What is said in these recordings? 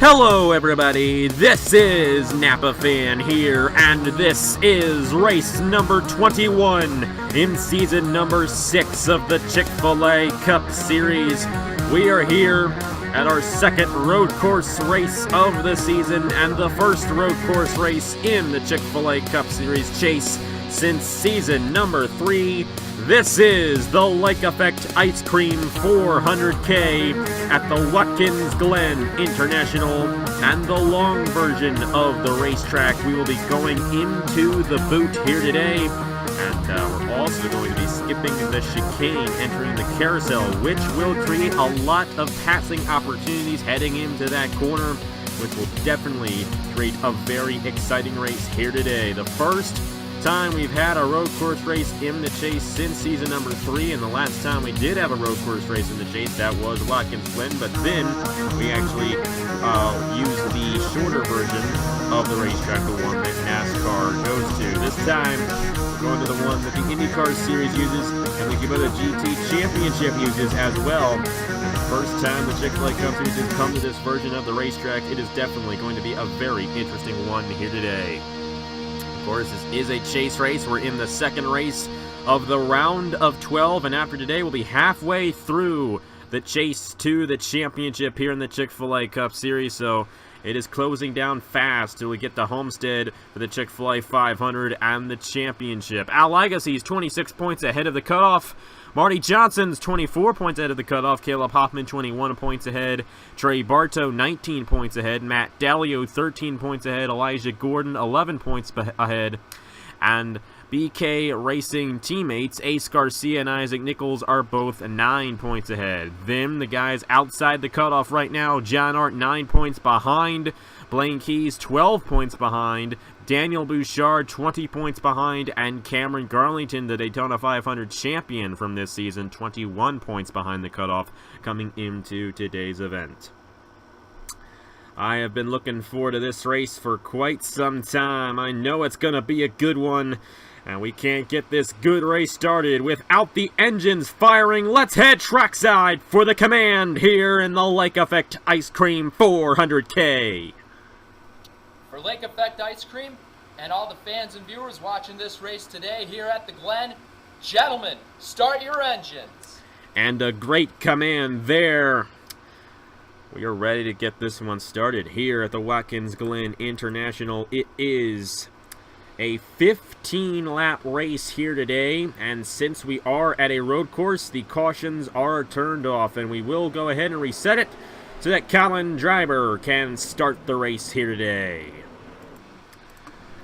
Hello everybody, this is Napa Fan here, and this is race number 21 in season number 6 of the Chick-Fil-A Cup Series. We are here at our second road course race of the season and the first road course race in the Chick-Fil-A Cup Series chase since season number 3. This is the Lake Effect Ice Cream 400K at the Watkins Glen International, and the long version of the racetrack. We will be going into the boot here today, and we're also going to be skipping the chicane, entering the carousel, which will create a lot of passing opportunities heading into that corner, which will definitely create a very exciting race here today. The first time we've had a road course race in the chase since season number 3, and the last time we did have a road course race in the chase, that was Watkins Glen, but then we actually used the shorter version of the racetrack, the one that NASCAR goes to. This time we're going to the one that the IndyCar Series uses and the Kubota GT Championship uses as well. And the first time the Chick-Fil-A Cup Series has come to this version of the racetrack, it is definitely going to be a very interesting one here today. Of course, this is a chase race. We're in the second race of the round of 12, and after today, we'll be halfway through the chase to the championship here in the Chick-Fil-A Cup Series, so it is closing down fast till we get to Homestead for the Chick-Fil-A 500 and the championship. Al Legacy's 26 points ahead of the cutoff. Marty Johnson's 24 points ahead of the cutoff. Caleb Hoffman 21 points ahead. Trey Bartow 19 points ahead. Matt Dalio 13 points ahead. Elijah Gordon 11 points ahead. And BK Racing teammates Ace Garcia and Isaac Nichols are both 9 points ahead. Then the guys outside the cutoff right now, John Art 9 points behind. Blaine Keys 12 points behind. Daniel Bouchard 20 points behind, and Cameron Garlington, the Daytona 500 champion from this season, 21 points behind the cutoff coming into today's event. I have been looking forward to this race for quite some time. I know it's going to be a good one, and we can't get this good race started without the engines firing. Let's head trackside for the command here in the Lake Effect Ice Cream 400K. For Lake Effect Ice Cream and all the fans and viewers watching this race today here at the Glen, gentlemen, start your engines. And a great command there. We are ready to get this one started here at the Watkins Glen International. It is a 15-lap race here today, and since we are at a road course, the cautions are turned off, and we will go ahead and reset it so that Colin Driver can start the race here today.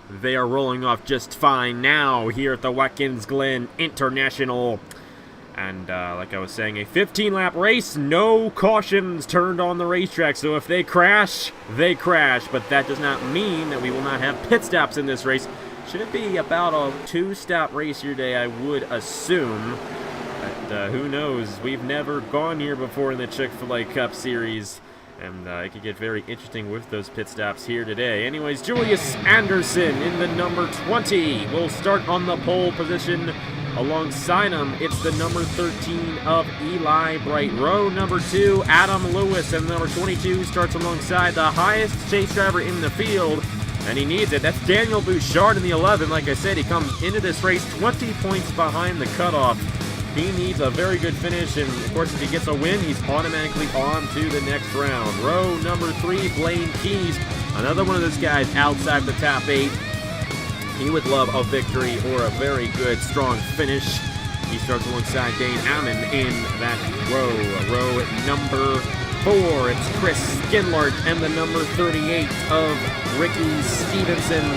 They are rolling off just fine now here at the Watkins Glen International. And like I was saying, a 15-lap race, no cautions turned on the racetrack. So if they crash, they crash. But that does not mean that we will not have pit stops in this race. Should it be about a 2-stop race here today, I would assume. But who knows? We've never gone here before in the Chick-Fil-A Cup Series. And it could get very interesting with those pit stops here today. Anyways, Julius Anderson in the number 20 will start on the pole position. Alongside him, it's the number 13 of Eli Bright. Row number 2, Adam Lewis, and number 22 starts alongside the highest chase driver in the field, and he needs it. That's Daniel Bouchard in the 11. Like I said, he comes into this race 20 points behind the cutoff. He needs a very good finish, and of course, if he gets a win, he's automatically on to the next round. Row number 3, Blaine Keys, another one of those guys outside the top 8. He would love a victory or a very good, strong finish. He starts alongside Dane Ammon in that row. Row number 4, it's Chris Skinlart and the number 38 of Ricky Stevenson.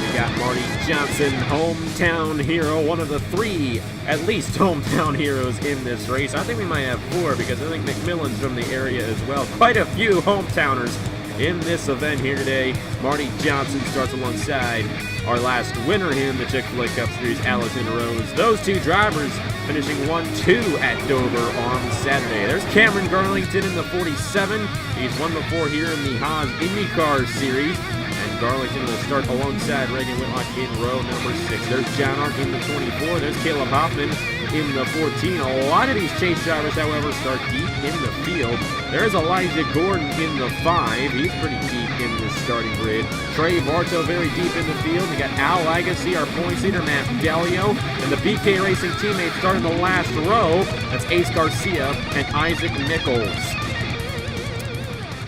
We got Marty Johnson, hometown hero, one of the 3, at least, hometown heroes in this race. I think we might have 4 because I think McMillan's from the area as well. Quite a few hometowners in this event here today. Marty Johnson starts alongside our last winner here in the Chick-Fil-A Cup Series, Alexander Rose. Those 2 drivers finishing 1-2 at Dover on Saturday. There's Cameron Garlington in the 47. He's won before here in the Haas IndyCar Series. And Garlington will start alongside Reagan Whitlock in row number 6. There's John Arndt in the 24. There's Caleb Hoffman in the 14. A lot of these chase drivers, however, start deep in the field. There's Elijah Gordon in the 5. He's pretty deep in the starting grid. Trey Bartow very deep in the field. We got Al Agassi, our point leader, Matt Delio, and the BK Racing teammates starting the last row. That's Ace Garcia and Isaac Nichols.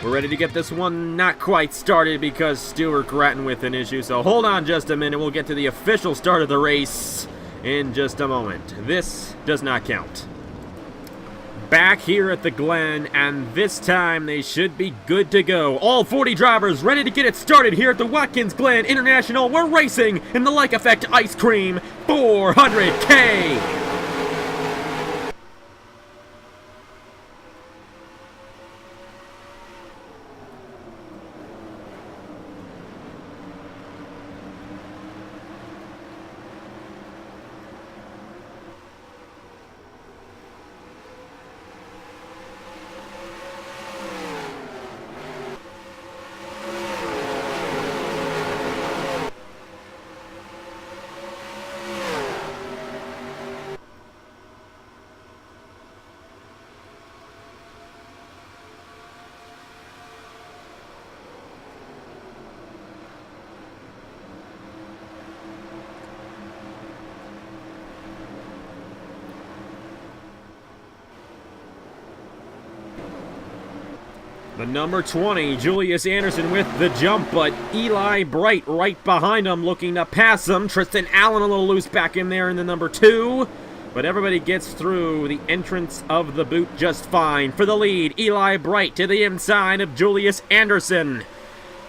We're ready to get this one not quite started because Stuart Grattan with an issue, so hold on just a minute. We'll get to the official start of the race in just a moment. This does not count. Back here at the Glen, and this time they should be good to go. All 40 drivers ready to get it started here at the Watkins Glen International. We're racing in the Like Effect Ice Cream 400K. The number 20, Julius Anderson with the jump, but Eli Bright right behind him looking to pass him. Tristan Allen a little loose back in there in the number 2. But everybody gets through the entrance of the boot just fine. For the lead, Eli Bright to the inside of Julius Anderson.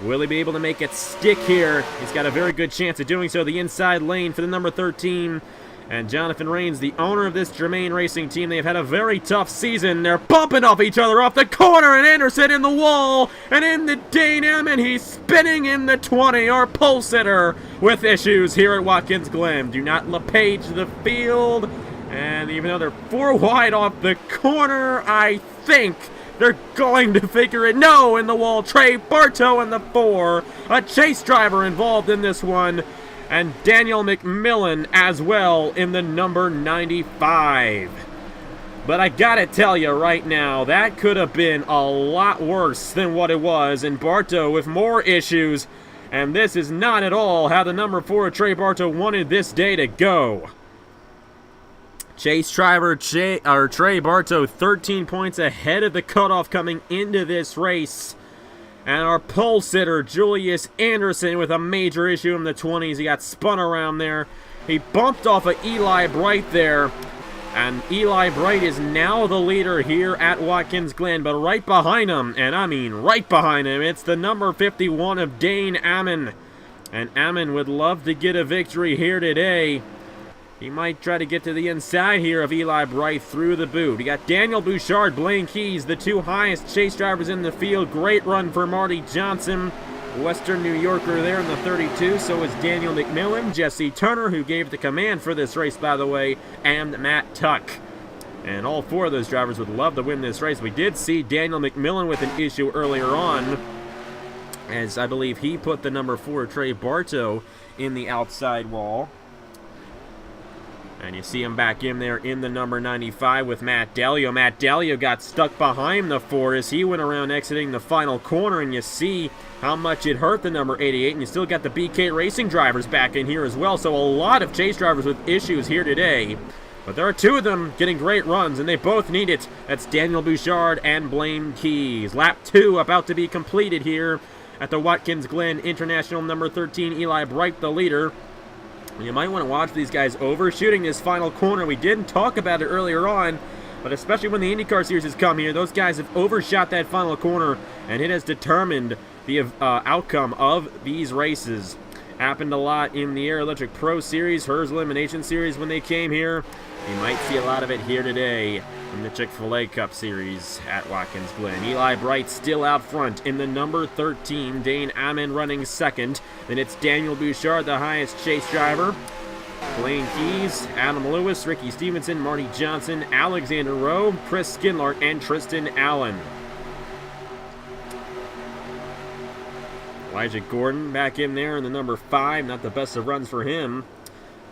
Will he be able to make it stick here? He's got a very good chance of doing so. The inside lane for the number 13. And Jonathan Rains, the owner of this Germain Racing team, they've had a very tough season. They're bumping off each other off the corner, and Anderson in the wall, and in the Dane and he's spinning in the 20, our pole sitter with issues here at Watkins Glen. Do not LePage the field, and even though they're 4 wide off the corner, I think they're going to figure it. No, in the wall, Trey Bartow in the 4, a chase driver involved in this one. And Daniel McMillan as well in the number 95. But I gotta tell you right now, that could have been a lot worse than what it was. And Bartow with more issues. And this is not at all how the number 4 Trey Bartow wanted this day to go. Chase driver Trey Bartow 13 points ahead of the cutoff coming into this race. And our pole sitter, Julius Anderson, with a major issue in the 20s. He got spun around there. He bumped off of Eli Bright there. And Eli Bright is now the leader here at Watkins Glen. But right behind him, and I mean right behind him, it's the number 51 of Dane Ammon. And Ammon would love to get a victory here today. He might try to get to the inside here of Eli Bright through the boot. You got Daniel Bouchard, Blaine Keys, the 2 highest chase drivers in the field. Great run for Marty Johnson, Western New Yorker there in the 32. So is Daniel McMillan, Jesse Turner, who gave the command for this race, by the way, and Matt Tuck. And all 4 of those drivers would love to win this race. We did see Daniel McMillan with an issue earlier on, as I believe he put the number 4 Trey Bartow in the outside wall. And you see him back in there in the number 95 with Matt Delio. Matt Delio got stuck behind the 4 as he went around exiting the final corner, and you see how much it hurt the number 88. And you still got the BK Racing drivers back in here as well. So a lot of chase drivers with issues here today. But there are 2 of them getting great runs, and they both need it. That's Daniel Bouchard and Blaine Keys. Lap 2 about to be completed here at the Watkins Glen International. Number 13, Eli Bright, the leader. You might want to watch these guys overshooting this final corner. We didn't talk about it earlier on, but especially when the IndyCar Series has come here, those guys have overshot that final corner, and it has determined the outcome of these races. Happened a lot in the Air Electric Pro Series, Hers Elimination Series when they came here. You might see a lot of it here today in the Chick-Fil-A Cup Series at Watkins Glen. Eli Bright still out front in the number 13. Dane Ammon running second. Then it's Daniel Bouchard, the highest chase driver. Blaine Keys, Adam Lewis, Ricky Stevenson, Marty Johnson, Alexander Rowe, Chris Skinlark, and Tristan Allen. Elijah Gordon back in there in the number 5. Not the best of runs for him.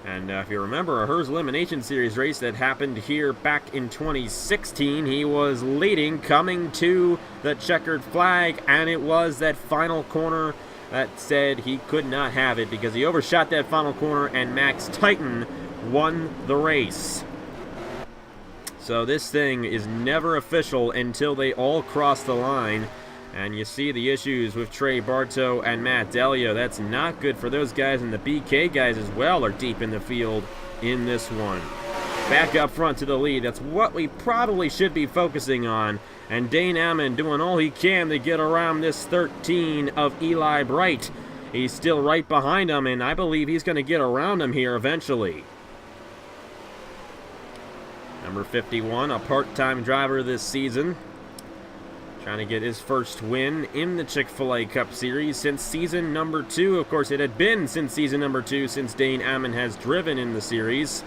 And if you remember a Hers Elimination Series race that happened here back in 2016, he was leading coming to the checkered flag, and it was that final corner that said he could not have it because he overshot that final corner, and Max Titan won the race. So this thing is never official until they all cross the line. And you see the issues with Trey Bartow and Matt Delia. That's not good for those guys, and the BK guys as well are deep in the field in this one. Back up front to the lead. That's what we probably should be focusing on. And Dane Ammon doing all he can to get around this 13 of Eli Bright. He's still right behind him, and I believe he's going to get around him here eventually. Number 51, a part-time driver this season. Trying to get his first win in the Chick-Fil-A Cup Series since season number 2. Of course, it had been since season number 2 since Dane Ammon has driven in the series.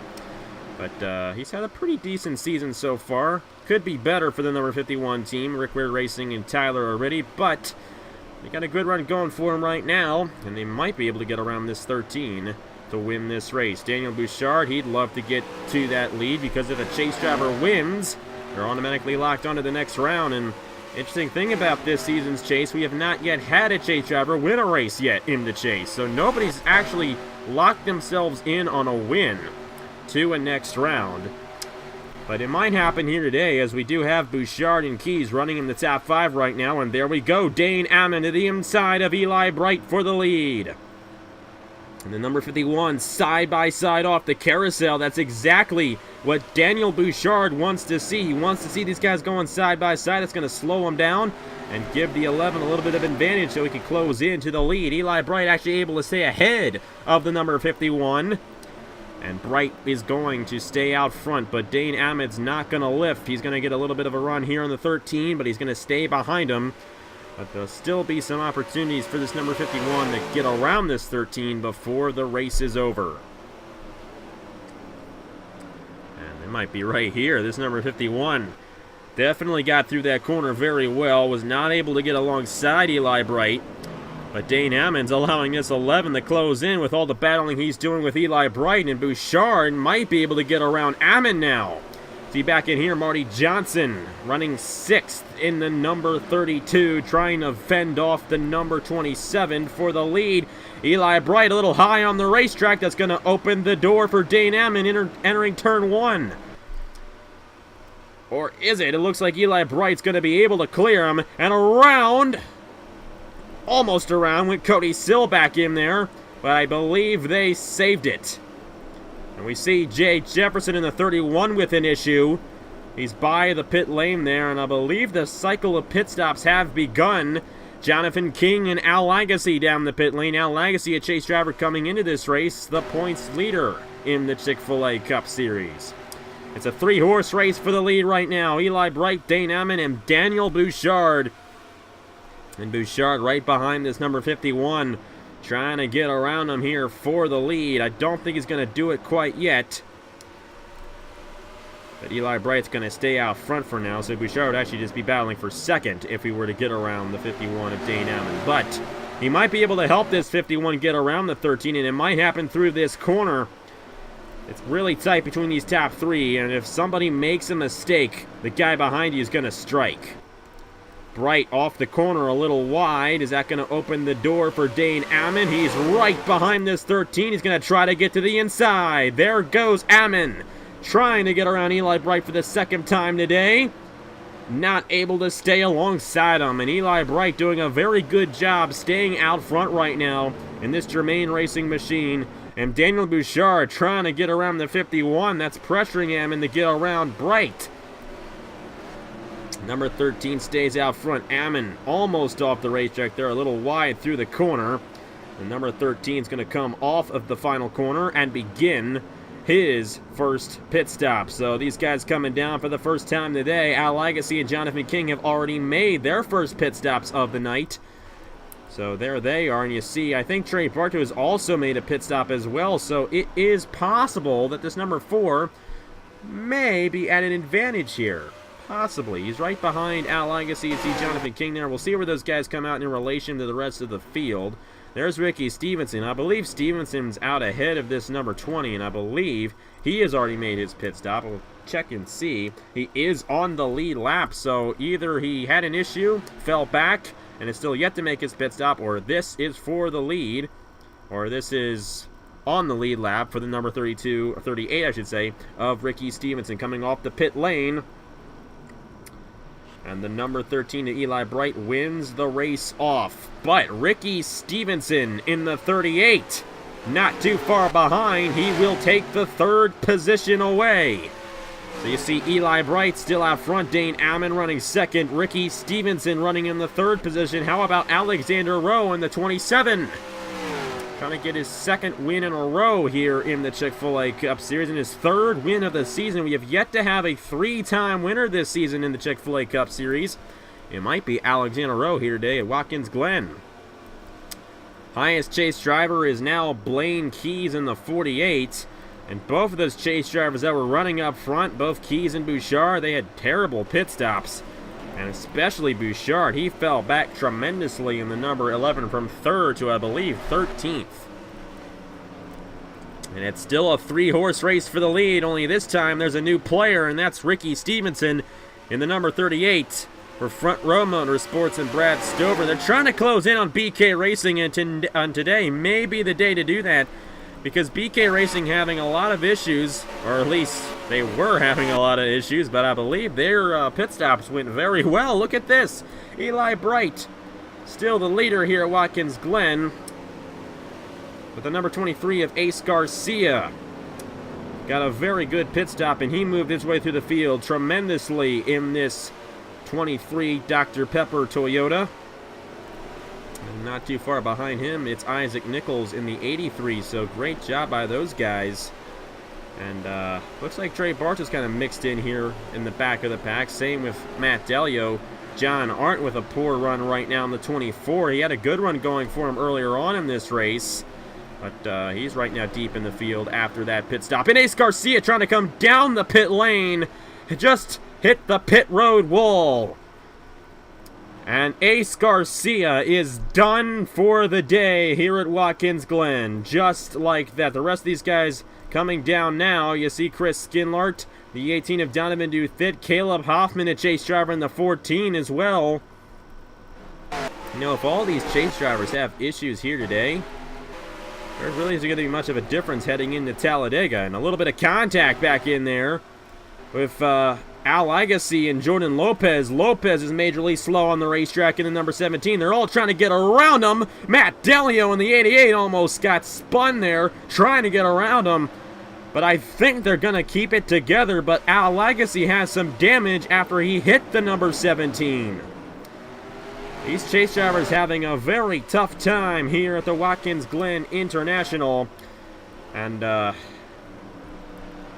But he's had a pretty decent season so far. Could be better for the number 51 team, Rick Ware Racing and Tyler O'Riddy, but they got a good run going for him right now, and they might be able to get around this 13 to win this race. Daniel Bouchard, he'd love to get to that lead because if a chase driver wins, they're automatically locked onto the next round. And interesting thing about this season's chase, we have not yet had a chase driver win a race yet in the chase. So nobody's actually locked themselves in on a win to a next round. But it might happen here today, as we do have Bouchard and Keys running in the top 5 right now. And there we go, Dane Ammon to the inside of Eli Bright for the lead. And the number 51 side-by-side off the carousel. That's exactly what Daniel Bouchard wants to see. He wants to see these guys going side-by-side. It's going to slow them down and give the 11 a little bit of advantage so he can close into the lead. Eli Bright actually able to stay ahead of the number 51. And Bright is going to stay out front, but Dane Ammon's not going to lift. He's going to get a little bit of a run here on the 13, but he's going to stay behind him. But there'll still be some opportunities for this number 51 to get around this 13 before the race is over. And it might be right here. This number 51 definitely got through that corner very well. Was not able to get alongside Eli Bright. But Dane Ammon's allowing this 11 to close in with all the battling he's doing with Eli Bright. And Bouchard might be able to get around Ammon now. See back in here, Marty Johnson running 6th in the number 32, trying to fend off the number 27 for the lead. Eli Bright a little high on the racetrack. That's going to open the door for Dane Ammon entering turn 1. Or is it? It looks like Eli Bright's going to be able to clear him. And around, almost around, with Cody Sill back in there. But I believe they saved it. And we see Jay Jefferson in the 31 with an issue. He's by the pit lane there, and I believe the cycle of pit stops have begun. Jonathan King and Al Lagacy down the pit lane. Al Lagacy, a chase driver coming into this race, the points leader in the Chick-Fil-A Cup Series. It's a 3-horse race for the lead right now. Eli Bright, Dane Ammon, and Daniel Bouchard. And Bouchard right behind this number 51. Trying to get around him here for the lead. I don't think he's going to do it quite yet. But Eli Bright's going to stay out front for now, so Bouchard would actually just be battling for second if he were to get around the 51 of Dane Ammon. But he might be able to help this 51 get around the 13, and it might happen through this corner. It's really tight between these top 3, and if somebody makes a mistake, the guy behind you is going to strike. Bright off the corner a little wide. Is that going to open the door for Dane Ammon? He's right behind this 13. He's going to try to get to the inside. There goes Ammon, trying to get around Eli Bright for the second time today. Not able to stay alongside him. And Eli Bright doing a very good job staying out front right now in this Germain Racing machine. And Daniel Bouchard trying to get around the 51. That's pressuring Ammon to get around Bright. Number 13 stays out front. Ammon almost off the racetrack there, a little wide through the corner. The number 13 is going to come off of the final corner and begin his first pit stop. So these guys coming down for the first time today. Al Lagacy and Jonathan King have already made their first pit stops of the night. So there they are, and you see, I think Trey Bartow has also made a pit stop as well. So it is possible that this number 4 may be at an advantage here. Possibly. He's right behind Al Legacy. You see Jonathan King there. We'll see where those guys come out in relation to the rest of the field. There's Ricky Stevenson. I believe Stevenson's out ahead of this number 20, and I believe he has already made his pit stop. We'll check and see. He is on the lead lap, so either he had an issue, fell back, and is still yet to make his pit stop, or this is for the lead, or this is on the lead lap for the number 32, or 38, I should say, of Ricky Stevenson coming off the pit lane. And the number 13 to Eli Bright wins the race off. But Ricky Stevenson in the 38, not too far behind. He will take the third position away. So you see Eli Bright still out front. Dane Allen running second. Ricky Stevenson running in the third position. How about Alexander Rowe in the 27? Trying to get his second win in a row here in the Chick-Fil-A Cup Series and his third win of the season. We have yet to have a three-time winner this season in the Chick-Fil-A Cup Series. It might be Alexander Rowe here today at Watkins Glen. Highest chase driver is now Blaine Keys in the 48. And both of those chase drivers that were running up front, both Keys and Bouchard, they had terrible pit stops. And especially Bouchard, he fell back tremendously in the number 11 from 3rd to, I believe, 13th. And it's still a three-horse race for the lead, only this time there's a new player, and that's Ricky Stevenson in the number 38 for Front Row Motorsports and Brad Stover. They're trying to close in on BK Racing, and today may be the day to do that, because BK Racing having a lot of issues, or at least they were having a lot of issues, but I believe their pit stops went very well. Look at this. Eli Bright, still the leader here at Watkins Glen, with the number 23 of Ace Garcia. Got a very good pit stop, and he moved his way through the field tremendously in this 23 Dr. Pepper Toyota. And not too far behind him, it's Isaac Nichols in the 83, so great job by those guys. And looks like Trey Bartz is kind of mixed in here in the back of the pack. Same with Matt Delio. John Arndt with a poor run right now in the 24. He had a good run going for him earlier on in this race, but he's right now deep in the field after that pit stop. And Ace Garcia trying to come down the pit lane, just hit the pit road wall. And Ace Garcia is done for the day here at Watkins Glen. Just like that. The rest of these guys coming down now. You see Chris Skinlart, the 18 of Donovan Duthit. Caleb Hoffman, a chase driver in the 14 as well. You know, if all these chase drivers have issues here today, there really isn't going to be much of a difference heading into Talladega. And a little bit of contact back in there with Al Legacy and Jordan Lopez. Lopez is majorly slow on the racetrack in the number 17. They're all trying to get around him. Matt Delio in the 88 almost got spun there trying to get around him. But I think they're going to keep it together. But Al Legacy has some damage after he hit the number 17. These chase drivers having a very tough time here at the Watkins Glen International. And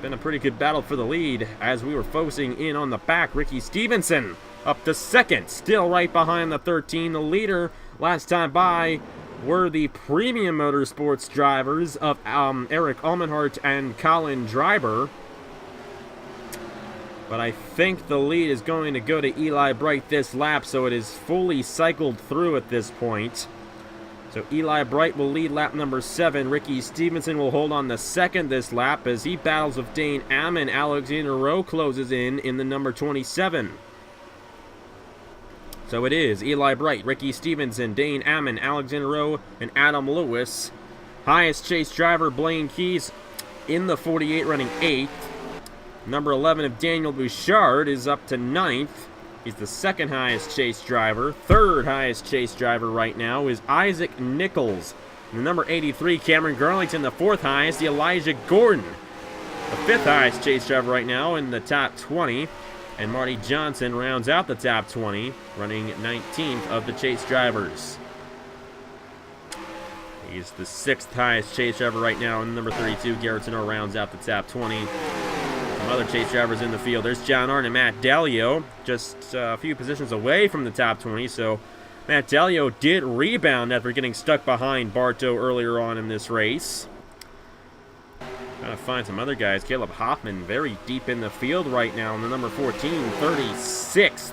been a pretty good battle for the lead as we were focusing in on the back. Ricky Stevenson up to second, still right behind the 13. The leader last time by were the Premium Motorsports drivers of Eric Almenhart and Colin Dryber. But I think the lead is going to go to Eli Bright this lap, so it is fully cycled through at this point. So Eli Bright will lead lap number 7. Ricky Stevenson will hold on the second this lap as he battles with Dane Ammon. Alexander Rowe closes in the number 27. So it is Eli Bright, Ricky Stevenson, Dane Ammon, Alexander Rowe, and Adam Lewis. Highest chase driver Blaine Keys in the 48 running 8th. Number 11 of Daniel Bouchard is up to 9th. He's the second highest chase driver. Third highest chase driver right now is Isaac Nichols. And the number 83, Cameron Garlington, the fourth highest. Elijah Gordon, the fifth highest chase driver right now in the top 20. And Marty Johnson rounds out the top 20, running 19th of the chase drivers. He's the sixth highest chase driver right now. And number 32, Garrett Tenor, rounds out the top 20. Some other chase drivers in the field. There's John Arndt and Matt Delio, just a few positions away from the top 20. So Matt Delio did rebound after getting stuck behind Bartow earlier on in this race. Trying to find some other guys. Caleb Hoffman very deep in the field right now in the number 14, 36th.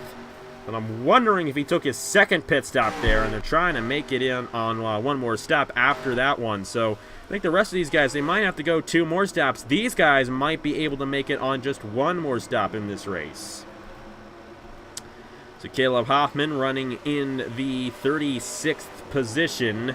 And I'm wondering if he took his second pit stop there, and they're trying to make it in on one more stop after that one. So I think the rest of these guys, they might have to go 2 more stops. These guys might be able to make it on just 1 more stop in this race. So Caleb Hoffman running in the 36th position.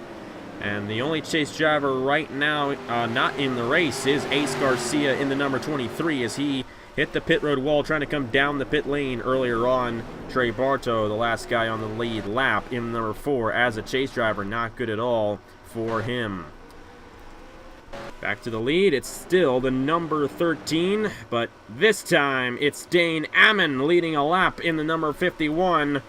And the only chase driver right now not in the race is Ace Garcia in the number 23 as he hit the pit road wall trying to come down the pit lane earlier on. Trey Bartow, the last guy on the lead lap in number 4 as a chase driver. Not good at all for him. Back to the lead. It's still the number 13, but this time it's Dane Ammon leading a lap in the number 51.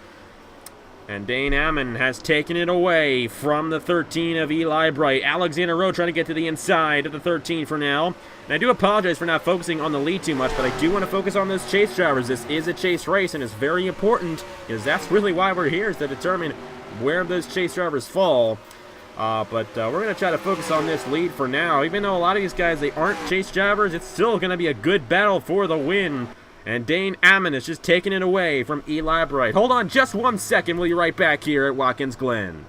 And Dane Ammon has taken it away from the 13 of Eli Bright. Alexander Rowe trying to get to the inside of the 13 for now. And I do apologize for not focusing on the lead too much, but I do want to focus on those chase drivers. This is a chase race, and it's very important, because that's really why we're here, is to determine where those chase drivers fall. But we're going to try to focus on this lead for now. Even though a lot of these guys, they aren't chase drivers, it's still going to be a good battle for the win. And Dane Ammon is just taking it away from Eli Bright. Hold on just 1 second. We'll be right back here at Watkins Glen.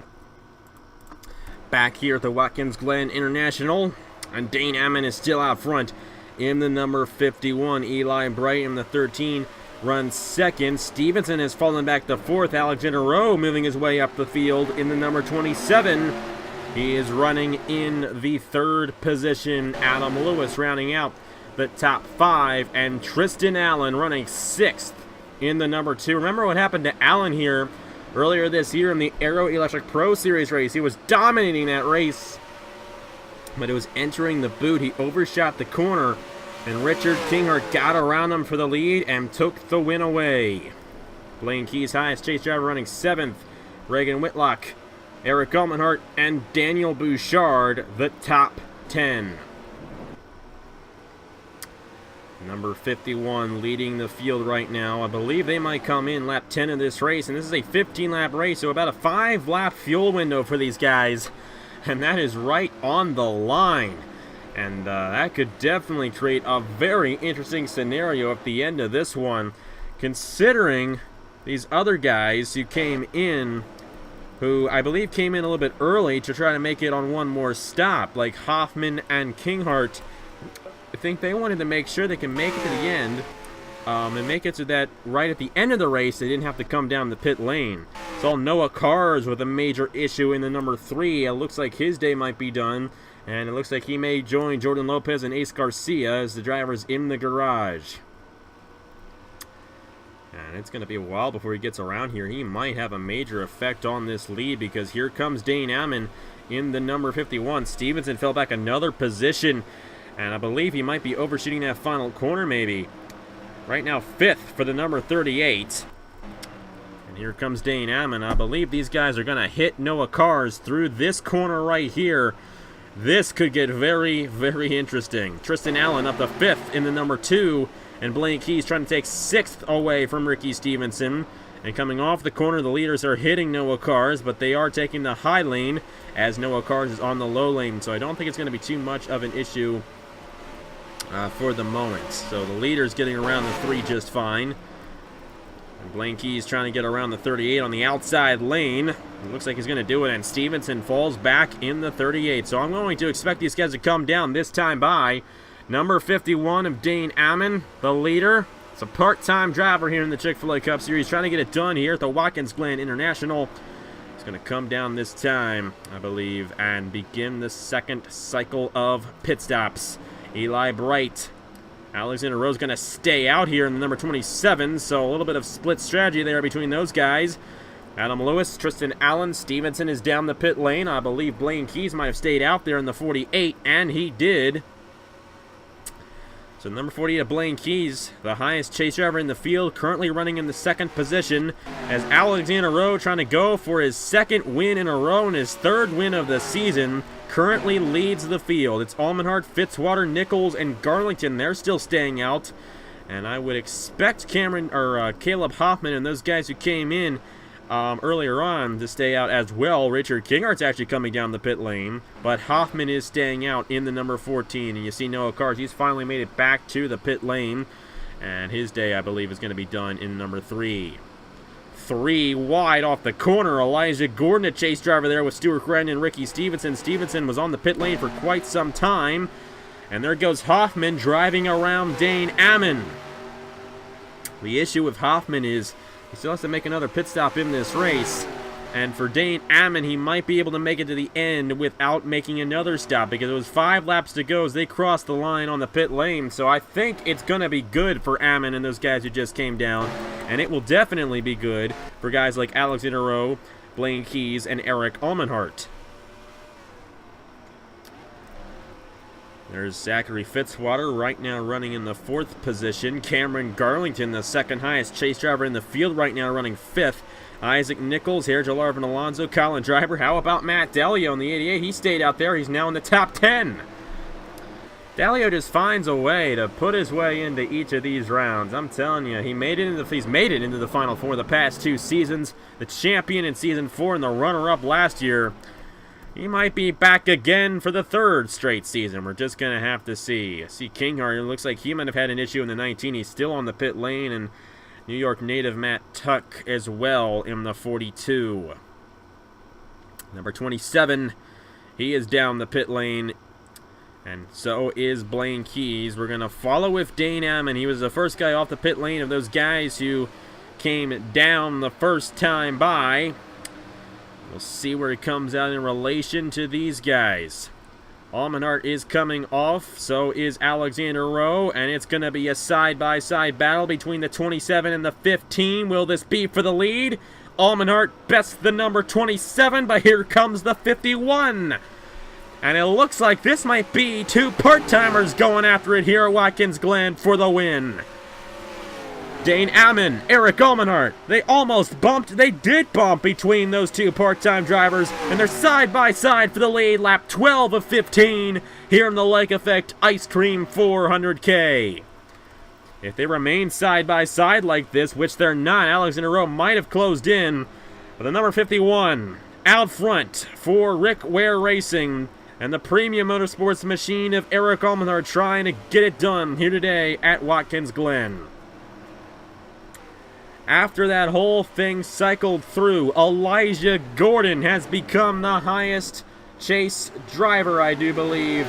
Back here at the Watkins Glen International. And Dane Ammon is still out front in the number 51. Eli Bright in the 13 runs second. Stevenson has fallen back to 4th. Alexander Rowe moving his way up the field in the number 27. He is running in the 3rd position. Adam Lewis rounding out the top 5, and Tristan Allen running 6th in the number 2. Remember what happened to Allen here earlier this year in the Aero Electric Pro Series race. He was dominating that race, but it was entering the boot. He overshot the corner, and Richard Kinghart got around him for the lead and took the win away. Blaine Key's highest chase driver running 7th. Reagan Whitlock, Eric Almenhart, and Daniel Bouchard, the top 10. Number 51 leading the field right now. I believe they might come in lap 10 of this race, and this is a 15-lap race, so about a 5-lap fuel window for these guys, and that is right on the line. And that could definitely create a very interesting scenario at the end of this one, considering these other guys who came in, who I believe came in a little bit early to try to make it on 1 more stop, like Hoffman and Kinghart. I think they wanted to make sure they can make it to the end and make it so that right at the end of the race they didn't have to come down the pit lane. It's all Noah Cars with a major issue in the number 3. It looks like his day might be done, and it looks like he may join Jordan Lopez and Ace Garcia as the drivers in the garage. And it's going to be a while before he gets around here. He might have a major effect on this lead, because here comes Dane Ammon in the number 51. Stevenson fell back another position, and I believe he might be overshooting that final corner maybe. Right now 5th for the number 38. And here comes Dane Ammon. I believe these guys are going to hit Noah Cars through this corner right here. This could get very, very interesting. Tristan Allen up to 5th in the number 2. And Blaine Keys trying to take 6th away from Ricky Stevenson. And coming off the corner, the leaders are hitting Noah Cars, but they are taking the high lane as Noah Cars is on the low lane. So I don't think it's going to be too much of an issue for the moment. So the leader's getting around the 3 just fine. And Blaine Keys trying to get around the 38 on the outside lane. It looks like he's going to do it, and Stevenson falls back in the 38. So I'm going to expect these guys to come down this time by. Number 51 of Dane Ammon, the leader. It's a part-time driver here in the Chick-Fil-A Cup Series, trying to get it done here at the Watkins Glen International. He's going to come down this time, I believe, and begin the 2nd cycle of pit stops. Eli Bright. Alexander Rowe's going to stay out here in the number 27, so a little bit of split strategy there between those guys. Adam Lewis, Tristan Allen, Stevenson is down the pit lane. I believe Blaine Keys might have stayed out there in the 48, and he did. So number 48 of Blaine Keys, the highest chase driver in the field, currently running in the 2nd position, as Alexander Rowe trying to go for his 2nd win in a row and his 3rd win of the season, currently leads the field. It's Almenhart, Fitzwater, Nichols, and Garlington. They're still staying out, and I would expect Caleb Hoffman and those guys who came in earlier on to stay out as well. Richard Kinghart's actually coming down the pit lane, but Hoffman is staying out in the number 14. And you see Noah Cars, he's finally made it back to the pit lane, and his day, I believe, is going to be done in number 3. 3 wide off the corner. Elijah Gordon, a chase driver there with Stuart Grennan and Ricky Stevenson. Stevenson was on the pit lane for quite some time. And there goes Hoffman driving around Dane Ammon. The issue with Hoffman is he still has to make another pit stop in this race. And for Dane Ammon, he might be able to make it to the end without making another stop, because it was 5 laps to go as they crossed the line on the pit lane. So I think it's going to be good for Ammon and those guys who just came down. And it will definitely be good for guys like Alexander Rowe, Blaine Keys, and Eric Almenhart. There's Zachary Fitzwater right now running in the 4th position. Cameron Garlington, the 2nd highest chase driver in the field right now, running 5th. Isaac Nichols, here, Jalarvin Alonso, Colin Driver. How about Matt Dalio in the 88? He stayed out there. He's now in the top 10. Dalio just finds a way to put his way into each of these rounds. I'm telling you, he's made it into the Final Four the past 2 seasons. The champion in Season 4 and the runner-up last year. He might be back again for the 3rd straight season. We're just going to have to see. See Kinghart, it looks like he might have had an issue in the 19. He's still on the pit lane, and New York native Matt Tuck as well in the 42. Number 27, he is down the pit lane, and so is Blaine Keys. We're going to follow with Dane Ammon. He was the first guy off the pit lane of those guys who came down the first time by. We'll see where he comes out in relation to these guys. Almenhart is coming off, so is Alexander Rowe, and it's going to be a side-by-side battle between the 27 and the 15. Will this be for the lead? Almenhart bests the number 27, but here comes the 51. And it looks like this might be 2 part-timers going after it here at Watkins Glen for the win. Dane Ammon, Eric Almenhart, they almost bumped. They did bump between those 2 part-time drivers, and they're side-by-side for the lead, lap 12 of 15 here in the Lake Effect Ice Cream 400K. If they remain side-by-side like this, which they're not, Alexander Rowe might have closed in, but the number 51 out front for Rick Ware Racing and the premium motorsports machine of Eric Almenhart trying to get it done here today at Watkins Glen. After that whole thing cycled through, Elijah Gordon has become the highest chase driver, I do believe.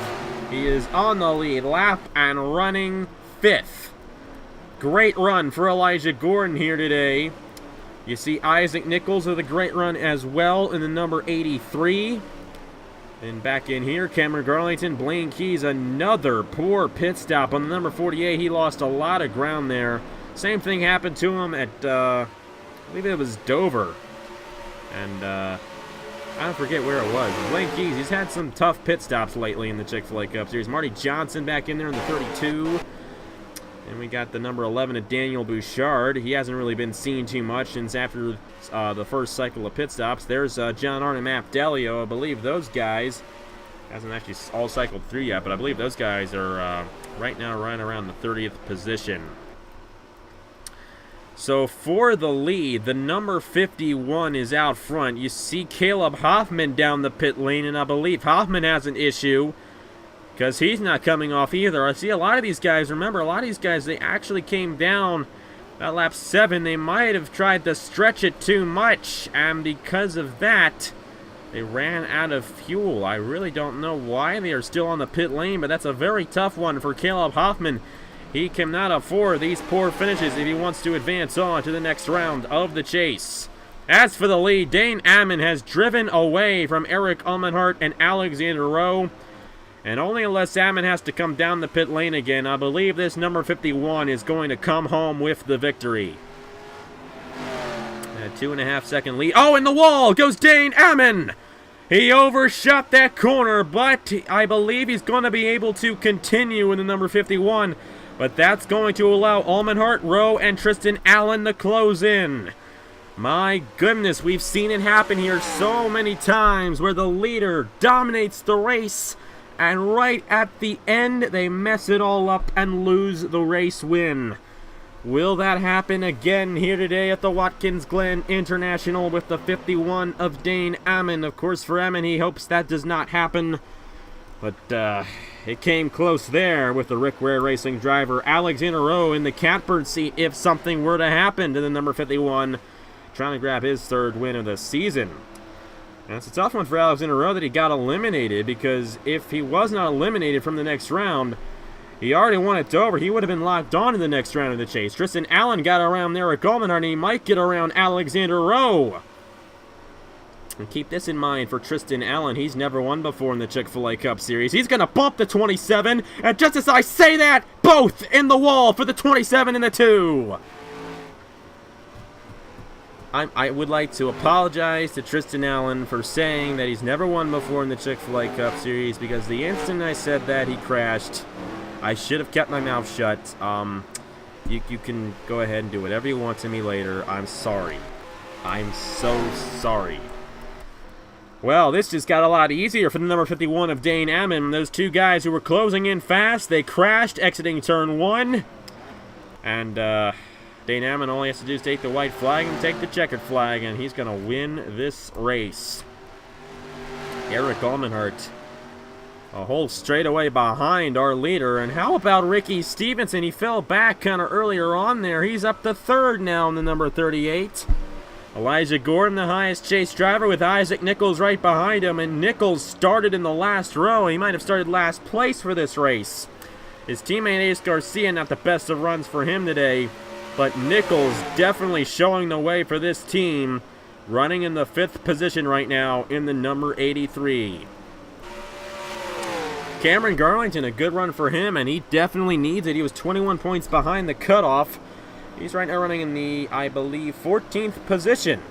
He is on the lead lap and running 5th. Great run for Elijah Gordon here today. You see Isaac Nichols with a great run as well in the number 83. And back in here, Cameron Garlington, Blaine Keys, another poor pit stop on the number 48. He lost a lot of ground there. Same thing happened to him at, I believe it was Dover. And, I don't forget where it was. Blaine Keys, he's had some tough pit stops lately in the Chick-Fil-A Cup Series. Marty Johnson back in there in the 32. And we got the number 11 of Daniel Bouchard. He hasn't really been seen too much since after the first cycle of pit stops. There's John Arnott and Matt Dalio. I believe those guys, hasn't actually all cycled through yet, but I believe those guys are right now running around the 30th position. So for the lead, the number 51 is out front. You see Caleb Hoffman down the pit lane, and I believe Hoffman has an issue because he's not coming off either. I see a lot of these guys, remember, a lot of these guys, they actually came down at lap 7. They might have tried to stretch it too much, and because of that, they ran out of fuel. I really don't know why they are still on the pit lane, but that's a very tough one for Caleb Hoffman. He cannot afford these poor finishes if he wants to advance on to the next round of the chase. As for the lead, Dane Ammon has driven away from Eric Almenhart and Alexander Rowe. And only unless Ammon has to come down the pit lane again, I believe this number 51 is going to come home with the victory. A 2.5 second lead. Oh, in the wall goes Dane Ammon! He overshot that corner, but I believe he's going to be able to continue in the number 51. But that's going to allow Almenhart, Rowe, and Tristan Allen to close in. My goodness, we've seen it happen here so many times where the leader dominates the race, and right at the end, they mess it all up and lose the race win. Will that happen again here today at the Watkins Glen International with the 51 of Dane Ammon? Of course, for Ammon, he hopes that does not happen. But it came close there with the Rick Ware Racing driver Alex NRLOA in the catbird seat if something were to happen to the number 51, trying to grab his third win of the season. And it's a tough one for Alex NRLOA that he got eliminated, because if he was not eliminated from the next round, he already won it over. He would have been locked on in the next round of the chase. Tristan Allen got around Eric Allmenhart, and he might get around Alexander Rowe. And keep this in mind for Tristan Allen. He's never won before in the Chick-Fil-A Cup Series. He's going to bump the 27, and just as I say that, both in the wall for the 27 and the 2. I would like to apologize to Tristan Allen for saying that he's never won before in the Chick-Fil-A Cup Series, because the instant I said that, he crashed. I should have kept my mouth shut. You can go ahead and do whatever you want to me later. I'm sorry. I'm so sorry. Well, this just got a lot easier for the number 51 of Dane Ammon. Those two guys who were closing in fast, they crashed exiting turn 1. And Dane Ammon only has to do is take the white flag and take the checkered flag, and he's going to win this race. Eric Allmenhart a whole straightaway behind our leader. And how about Ricky Stevenson? He fell back kind of earlier on there. He's up to third now in the number 38. Elijah Gordon, the highest chase driver, with Isaac Nichols right behind him. And Nichols started in the last row. He might have started last place for this race. His teammate Ace Garcia, not the best of runs for him today. But Nichols definitely showing the way for this team. Running in the 5th position right now in the number 83. Cameron Garlington, a good run for him, and he definitely needs it. He was 21 points behind the cutoff. He's right now running in the, I believe, 14th position.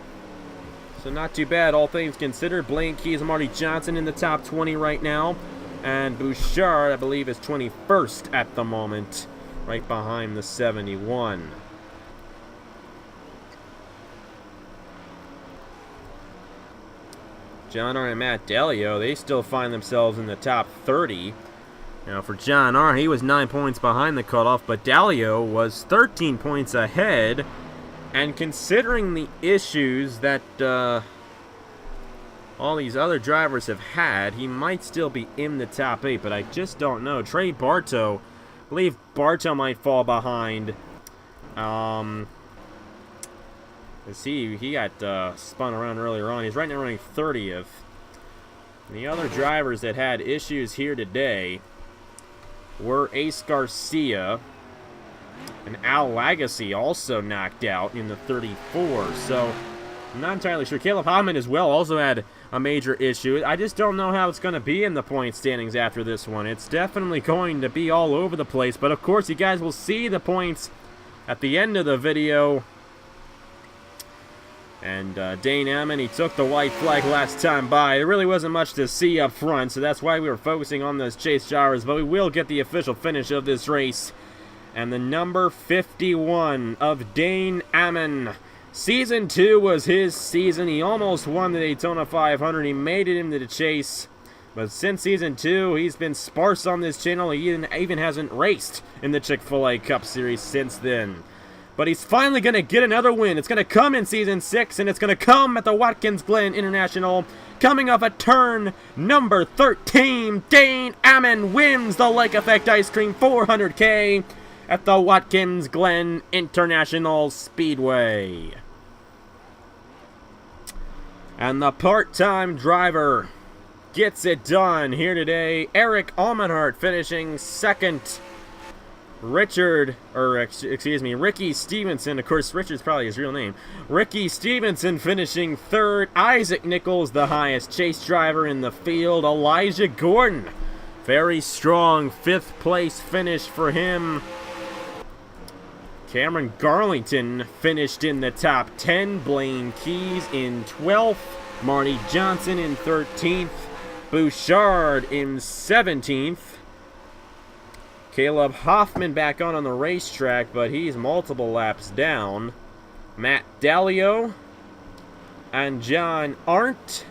So not too bad, all things considered. Blaine Keys and Marty Johnson in the top 20 right now. And Bouchard, I believe, is 21st at the moment, right behind the 71. John R. and Matt Delio, they still find themselves in the top 30. Now, for John R., he was 9 points behind the cutoff, but Delio was 13 points ahead. And considering the issues that all these other drivers have had, he might still be in the top 8, but I just don't know. Trey Bartow, I believe Bartow might fall behind. Let's see, he got spun around earlier on. He's right now running 30th. And the other drivers that had issues here today were Ace Garcia and Al Lagasse, also knocked out in the 34. So I'm not entirely sure. Caleb Hodman as well also had a major issue. I just don't know how it's going to be in the point standings after this one. It's definitely going to be all over the place. But of course, you guys will see the points at the end of the video. And Dane Ammon, he took the white flag last time by. There really wasn't much to see up front, so that's why we were focusing on those chase drivers. But we will get the official finish of this race. And the number 51 of Dane Ammon. Season 2 was his season. He almost won the Daytona 500. He made it into the chase. But since Season 2, he's been sparse on this channel. He even hasn't raced in the Chick-Fil-A Cup Series since then. But he's finally going to get another win. It's going to come in Season 6, and it's going to come at the Watkins Glen International. Coming off a turn number 13, Dane Ammon wins the Lake Effect Ice Cream 400K at the Watkins Glen International Speedway. And the part-time driver gets it done here today. Eric Allmenhart finishing second. Ricky Stevenson, of course, Richard's probably his real name. Ricky Stevenson finishing third. Isaac Nichols, the highest chase driver in the field. Elijah Gordon, very strong 5th place finish for him. Cameron Garlington finished in the top 10. Blaine Keys in 12th. Marty Johnson in 13th. Bouchard in 17th. Caleb Hoffman back on the racetrack, but he's multiple laps down. Matt Delio and John Arndt,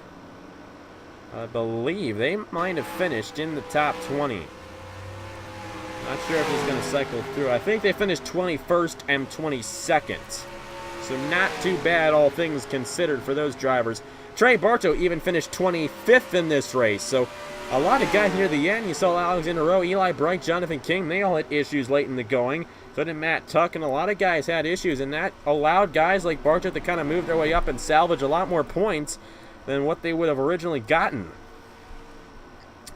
I believe they might have finished in the top 20. Not sure if he's going to cycle through. I think they finished 21st and 22nd. So not too bad, all things considered, for those drivers. Trey Bartow even finished 25th in this race. So a lot of guys near the end. You saw Alex NRLOA, Eli Bright, Jonathan King. They all had issues late in the going. So did Matt Tuck, and a lot of guys had issues. And that allowed guys like Bartow to kind of move their way up and salvage a lot more points than what they would have originally gotten.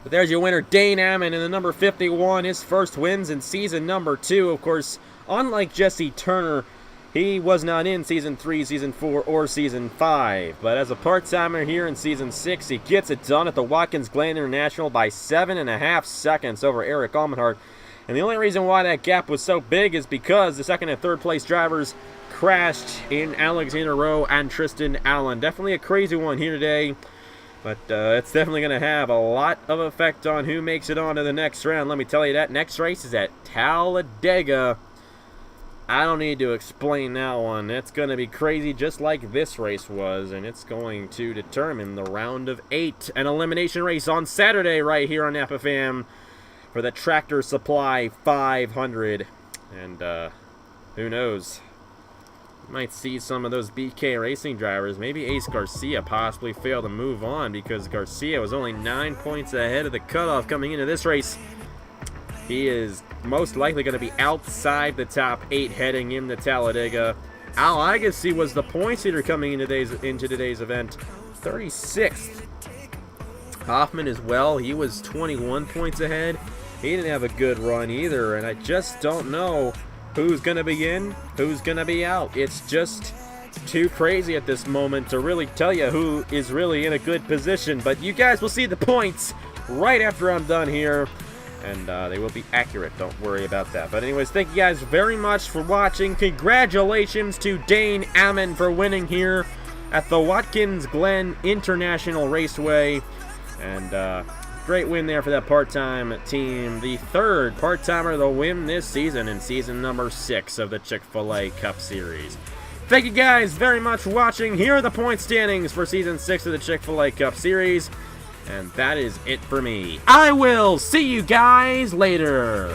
But there's your winner, Dane Ammon, in the number 51. His first wins in season number 2. Of course, unlike Jesse Turner, he was not in season 3, season 4, or season 5. But as a part-timer here in season 6, he gets it done at the Watkins Glen International by 7.5 seconds over Eric Almenhart. And the only reason why that gap was so big is because the second and third place drivers crashed in Alexander Rowe and Tristan Allen. Definitely a crazy one here today. But it's definitely going to have a lot of effect on who makes it on to the next round. Let me tell you, that next race is at Talladega. I don't need to explain that one. It's going to be crazy just like this race was. And it's going to determine the round of 8. An elimination race on Saturday right here on Napa Fam for the Tractor Supply 500. And who knows? Might see some of those BK Racing drivers, maybe Ace Garcia, possibly fail to move on because Garcia was only 9 points ahead of the cutoff coming into this race. He is most likely going to be outside the top 8 heading into Talladega. Al Agassi was the points leader coming into today's event, 36th. Hoffman as well, he was 21 points ahead. He didn't have a good run either, and I just don't know who's going to be in, who's going to be out. It's just too crazy at this moment to really tell you who is really in a good position. But you guys will see the points right after I'm done here. And they will be accurate. Don't worry about that. But anyways, thank you guys very much for watching. Congratulations to Dane Ammon for winning here at the Watkins Glen International Raceway. And great win there for that part-time team. The third part-timer to win this season in season number 6 of the Chick-Fil-A Cup Series. Thank you guys very much for watching. Here are the point standings for season 6 of the Chick-Fil-A Cup Series. And that is it for me. I will see you guys later.